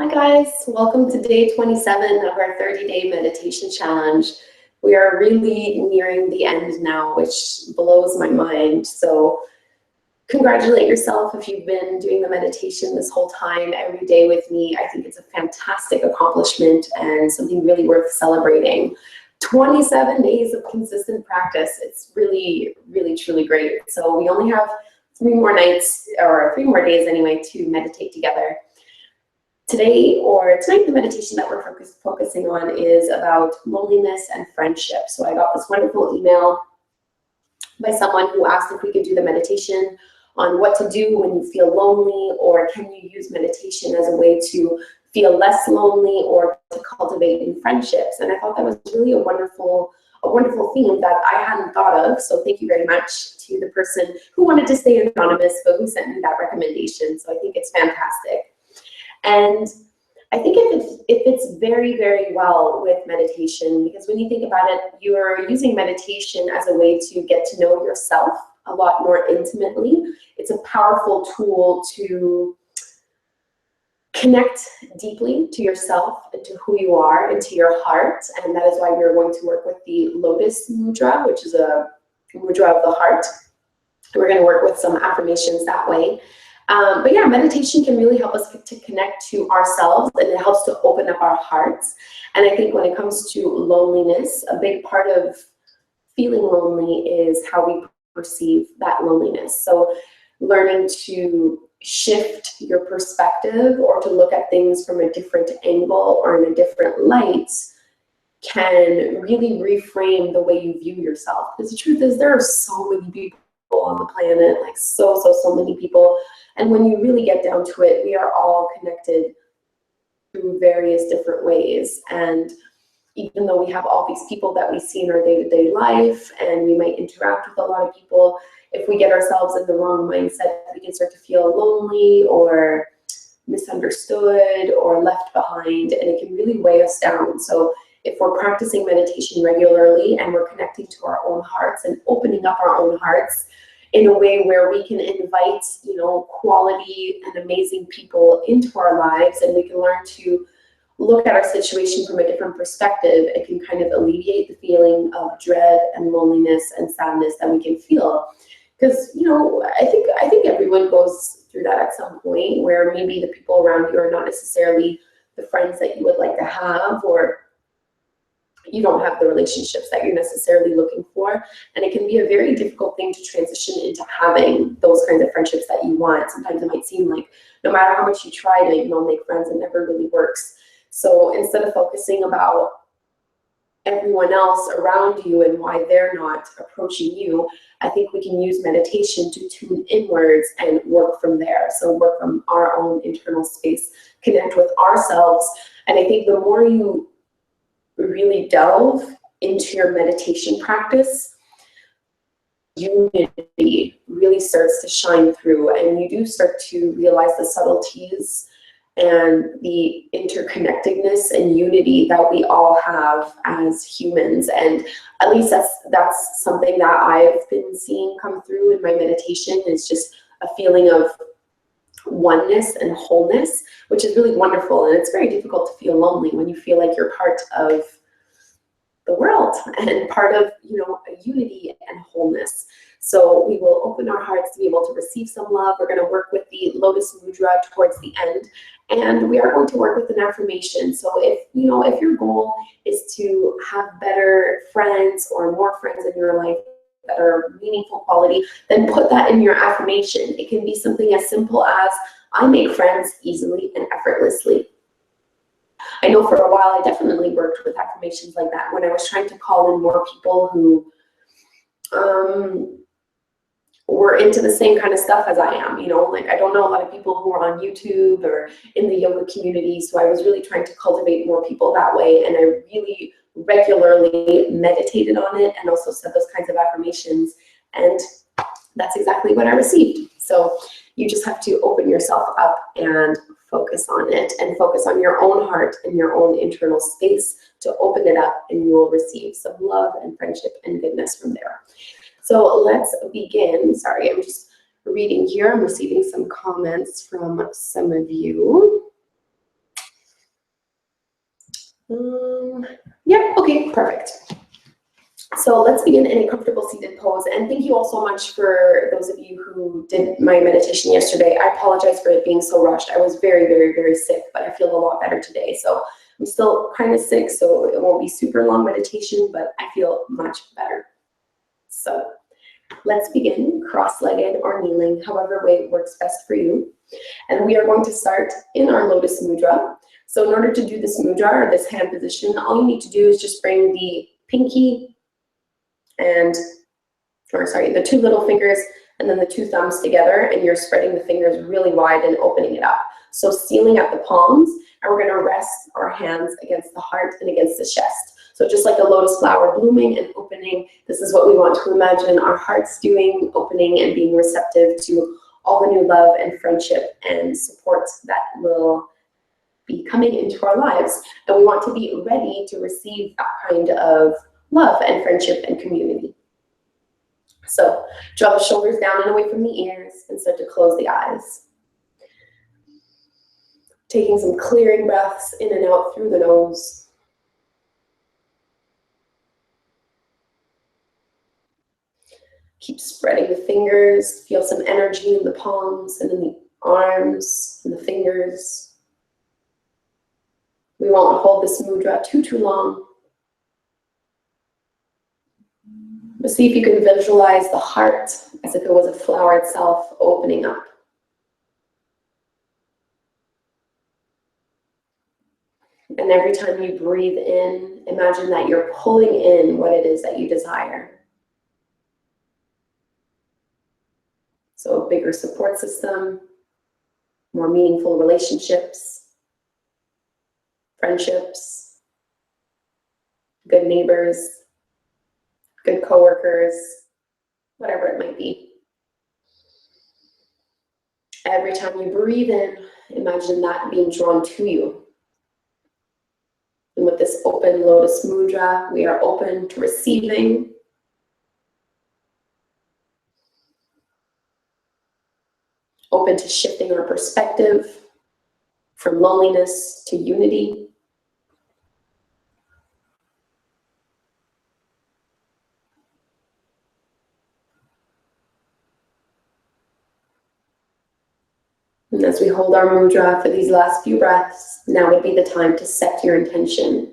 Hi guys, welcome to day 27 of our 30-day meditation challenge. We are really nearing the end now, which blows my mind. So congratulate yourself if you've been doing the meditation this whole time, every day with me. I think it's a fantastic accomplishment and something really worth celebrating. 27 days of consistent practice. It's really, really, truly great. So we only have 3 more nights, or 3 more days anyway, to meditate together. Tonight, the meditation that we're focusing on is about loneliness and friendship. So I got this wonderful email by someone who asked if we could do the meditation on what to do when you feel lonely, or can you use meditation as a way to feel less lonely or to cultivate new friendships. And I thought that was really a wonderful theme that I hadn't thought of. So thank you very much to the person who wanted to stay anonymous, but who sent me that recommendation. So I think it's fantastic. And I think it fits very, very well with meditation, because when you think about it, you're using meditation as a way to get to know yourself a lot more intimately. It's a powerful tool to connect deeply to yourself and to who you are and to your heart. And that is why we're going to work with the lotus mudra, which is a mudra of the heart. And we're going to work with some affirmations that way. But yeah, meditation can really help us to connect to ourselves, and it helps to open up our hearts. And I think when it comes to loneliness, a big part of feeling lonely is how we perceive that loneliness. So learning to shift your perspective, or to look at things from a different angle or in a different light, can really reframe the way you view yourself. Because the truth is, there are so many people on the planet, like so many people. And when you really get down to it, we are all connected through various different ways. And even though we have all these people that we see in our day-to-day life, and we might interact with a lot of people, if we get ourselves in the wrong mindset, we can start to feel lonely or misunderstood or left behind, and it can really weigh us down. So if we're practicing meditation regularly, and we're connecting to our own hearts and opening up our own hearts in a way where we can invite, quality and amazing people into our lives, and we can learn to look at our situation from a different perspective, it can kind of alleviate the feeling of dread and loneliness and sadness that we can feel. Because, I think everyone goes through that at some point, where maybe the people around you are not necessarily the friends that you would like to have, or you don't have the relationships that you're necessarily looking for. And it can be a very difficult thing to transition into having those kinds of friendships that you want. Sometimes it might seem like no matter how much you try to, make friends, it never really works. So instead of focusing about everyone else around you and why they're not approaching you, I think we can use meditation to tune inwards and work from there. So work from our own internal space, connect with ourselves. And I think the more you really delve into your meditation practice, unity really starts to shine through, and you do start to realize the subtleties and the interconnectedness and unity that we all have as humans. And at least that's something that I've been seeing come through in my meditation, is just a feeling of oneness and wholeness, which is really wonderful. And it's very difficult to feel lonely when you feel like you're part of the world and part of, a unity and wholeness. So we will open our hearts to be able to receive some love. We're going to work with the lotus mudra towards the end, and we are going to work with an affirmation. So if your goal is to have better friends or more friends in your life that are meaningful quality, then put that in your affirmation. It can be something as simple as, I make friends easily and effortlessly. I know for a while I definitely worked with affirmations like that when I was trying to call in more people who were into the same kind of stuff as I am. Like, I don't know a lot of people who are on YouTube or in the yoga community, so I was really trying to cultivate more people that way, and I really regularly meditated on it and also said those kinds of affirmations, and that's exactly what I received. So you just have to open yourself up and focus on it, and focus on your own heart and your own internal space to open it up, and you will receive some love and friendship and goodness from there. So let's begin. Sorry, I'm just reading here. I'm receiving some comments from some of you. Yeah, okay, perfect. So let's begin in a comfortable seated pose. And thank you all so much for those of you who did my meditation yesterday. I apologize for it being so rushed. I was very, very, very sick, but I feel a lot better today. So I'm still kind of sick, so it won't be super long meditation, but I feel much better. So let's begin cross-legged or kneeling, however way works best for you. And we are going to start in our lotus mudra. So in order to do this mudra or this hand position, all you need to do is just bring the pinky the two little fingers and then the two thumbs together, and you're spreading the fingers really wide and opening it up. So sealing at the palms, and we're gonna rest our hands against the heart and against the chest. So just like a lotus flower blooming and opening, this is what we want to imagine our hearts doing, opening and being receptive to all the new love and friendship and support that will be coming into our lives. And we want to be ready to receive that kind of love and friendship and community. So draw the shoulders down and away from the ears and start to close the eyes. Taking some clearing breaths in and out through the nose. Keep spreading the fingers. Feel some energy in the palms and in the arms and the fingers. We won't hold this mudra too long. But see if you can visualize the heart as if it was a flower itself opening up. And every time you breathe in, imagine that you're pulling in what it is that you desire. So a bigger support system, more meaningful relationships, friendships, good neighbors, good coworkers, whatever it might be. Every time you breathe in, imagine that being drawn to you. And with this open lotus mudra, we are open to receiving. Open to shifting our perspective from loneliness to unity. And as we hold our mudra for these last few breaths, now would be the time to set your intention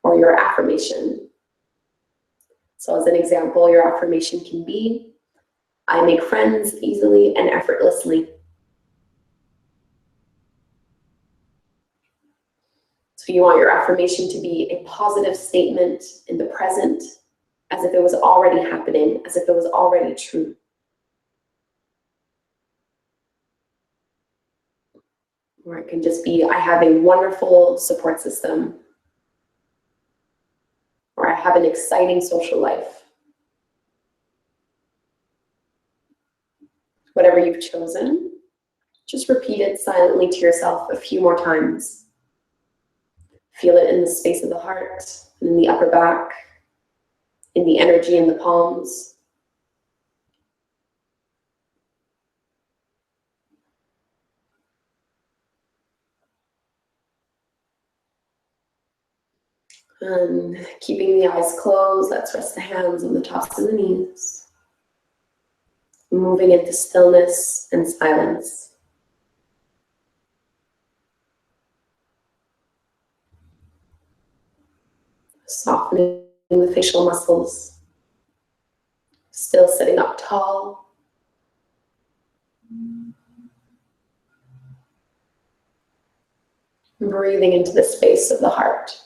or your affirmation. So as an example, your affirmation can be, I make friends easily and effortlessly. So you want your affirmation to be a positive statement in the present, as if it was already happening, as if it was already true. Or it can just be, I have a wonderful support system. Or I have an exciting social life. Whatever you've chosen, just repeat it silently to yourself a few more times. Feel it in the space of the heart, and in the upper back, in the energy in the palms. And keeping the eyes closed, let's rest the hands on the tops of the knees. Moving into stillness and silence. Softening the facial muscles. Still sitting up tall. Breathing into the space of the heart.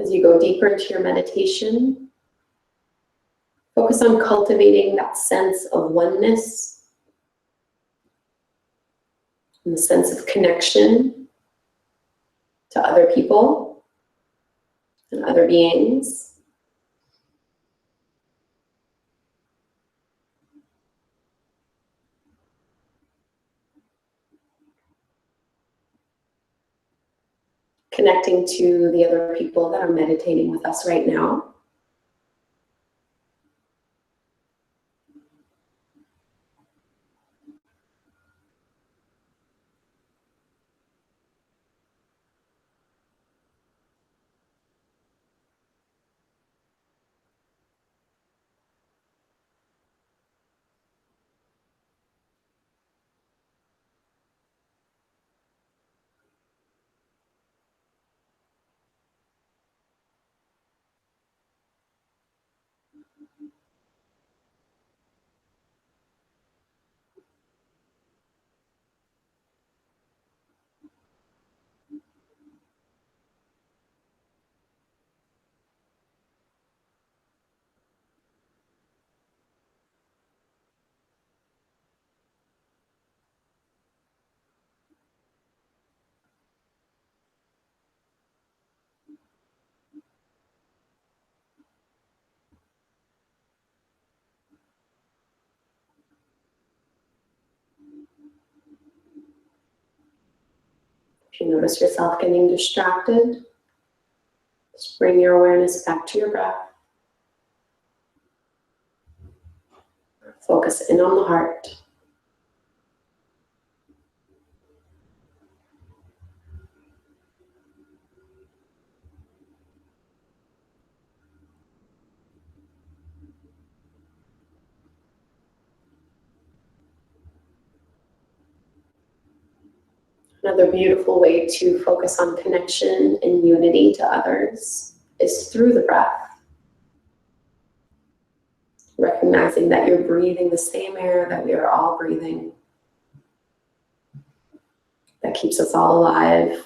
As you go deeper into your meditation, focus on cultivating that sense of oneness and the sense of connection to other people and other beings. Connecting to the other people that are meditating with us right now. If you notice yourself getting distracted, just bring your awareness back to your breath. Focus in on the heart. Another beautiful way to focus on connection and unity to others is through the breath. Recognizing that you're breathing the same air that we are all breathing, that keeps us all alive.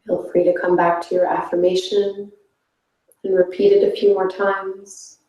Feel free to come back to your affirmation and repeat it a few more times.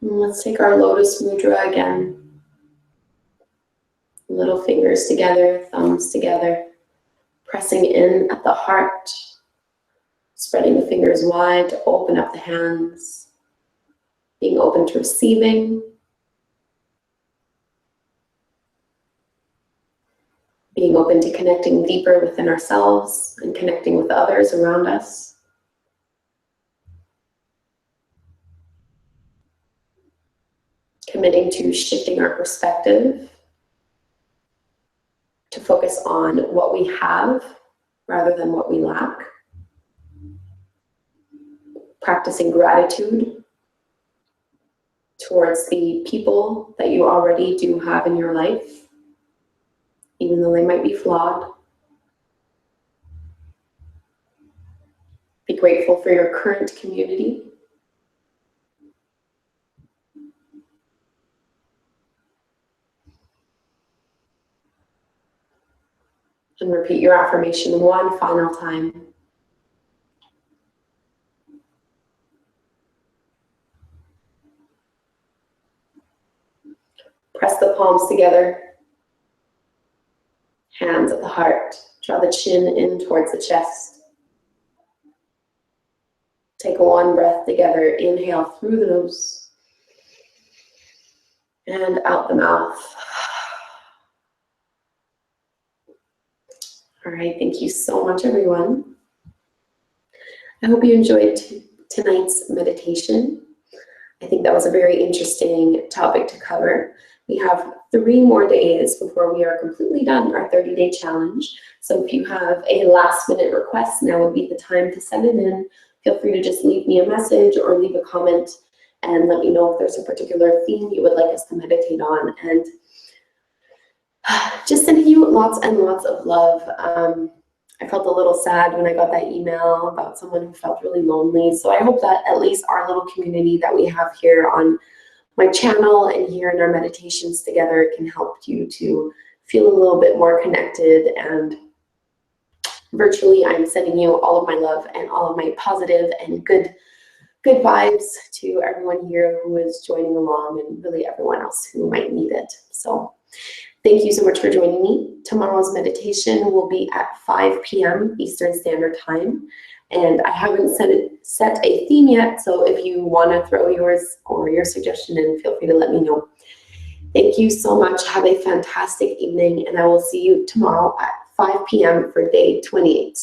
And let's take our lotus mudra again. Little fingers together, thumbs together, pressing in at the heart, spreading the fingers wide to open up the hands, being open to receiving, being open to connecting deeper within ourselves and connecting with others around us. Committing to shifting our perspective to focus on what we have rather than what we lack. Practicing gratitude towards the people that you already do have in your life, even though they might be flawed. Be grateful for your current community. And repeat your affirmation one final time. Press the palms together. Hands at the heart. Draw the chin in towards the chest. Take one breath together. Inhale through the nose and out the mouth. All right, thank you so much, everyone. I hope you enjoyed tonight's meditation. I think that was a very interesting topic to cover. We have 3 more days before we are completely done our 30-day challenge. So if you have a last-minute request, now would be the time to send it in. Feel free to just leave me a message or leave a comment and let me know if there's a particular theme you would like us to meditate on. And just sending you lots and lots of love. I felt a little sad when I got that email about someone who felt really lonely. So I hope that at least our little community that we have here on my channel and here in our meditations together can help you to feel a little bit more connected. And virtually, I'm sending you all of my love and all of my positive and good vibes to everyone here who is joining along and really everyone else who might need it. So thank you so much for joining me. Tomorrow's meditation will be at 5 p.m. Eastern Standard Time. And I haven't set a theme yet, so if you want to throw yours or your suggestion in, feel free to let me know. Thank you so much. Have a fantastic evening, and I will see you tomorrow at 5 p.m. for day 28.